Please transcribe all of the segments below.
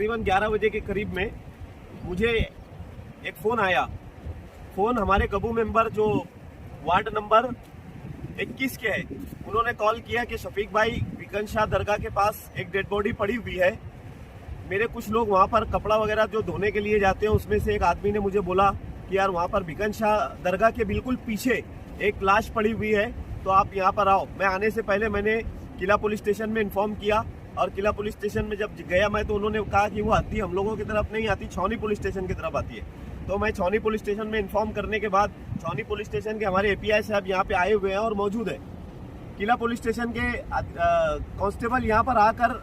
तकरीबन 11 बजे के करीब में मुझे एक फ़ोन आया। फ़ोन हमारे कबू मेंबर जो वार्ड नंबर 21 के है, उन्होंने कॉल किया कि शफीक भाई बीकन शाह दरगाह के पास एक डेड बॉडी पड़ी हुई है। मेरे कुछ लोग वहाँ पर कपड़ा वगैरह जो धोने के लिए जाते हैं, उसमें से एक आदमी ने मुझे बोला कि यार वहाँ पर बीकन शाह दरगाह के बिल्कुल पीछे एक लाश पड़ी हुई है, तो आप यहाँ पर आओ। मैं आने से पहले मैंने किला पुलिस स्टेशन में इन्फॉर्म किया, और किला पुलिस स्टेशन में जब गया मैं, तो उन्होंने कहा कि वो हद्दी हम लोगों की तरफ नहीं आती, छावनी पुलिस स्टेशन की तरफ आती है। तो मैं छावनी पुलिस स्टेशन में इन्फॉर्म करने के बाद छावनी पुलिस स्टेशन के हमारे एपीआई साहब यहाँ पे आए हुए हैं और मौजूद है। किला पुलिस स्टेशन के कांस्टेबल यहाँ पर आकर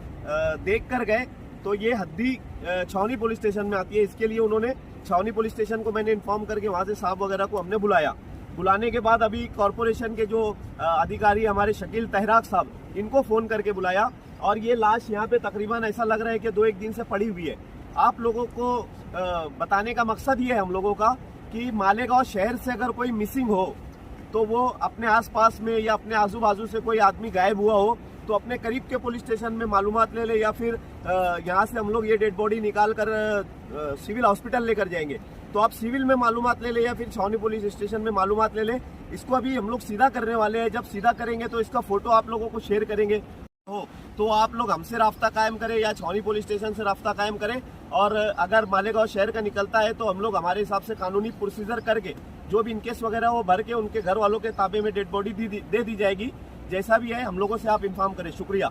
देख कर गए, तो ये हद्दी छावनी पुलिस स्टेशन में आती है। इसके लिए उन्होंने छावनी पुलिस स्टेशन को मैंने इन्फॉर्म करके वहाँ से साहब वगैरह को हमने बुलाया। बुलाने के बाद अभी कॉरपोरेशन के जो अधिकारी हमारे शकील तहराक साहब, इनको फ़ोन करके बुलाया, और ये लाश यहाँ पे तकरीबन ऐसा लग रहा है कि 2-1 दिन से पड़ी हुई है। आप लोगों को बताने का मकसद ये है हम लोगों का कि मालेगांव शहर से अगर कोई मिसिंग हो, तो वो अपने आसपास में या अपने आजू बाजू से कोई आदमी गायब हुआ हो, तो अपने करीब के पुलिस स्टेशन में मालूमात ले ले, या फिर यहाँ से हम लोग ये डेड बॉडी निकाल कर सिविल हॉस्पिटल लेकर जाएंगे। तो आप सिविल में मालूमात ले ले या फिर छावनी पुलिस स्टेशन में मालूमात ले ले। इसको अभी हम लोग सीधा करने वाले हैं। जब सीधा करेंगे तो इसका फोटो आप लोगों को शेयर करेंगे। तो आप लोग हमसे राब्ता कायम करें या छावनी पुलिस स्टेशन से राब्ता कायम करें, और अगर मालेगांव शहर का निकलता है तो हम लोग हमारे हिसाब से कानूनी प्रोसीजर करके जो भी इनकेस वगैरह हो भर के उनके घर वालों के ताबे में डेड बॉडी दे दी जाएगी। जैसा भी है हम लोगों से आप इन्फॉर्म करें। शुक्रिया।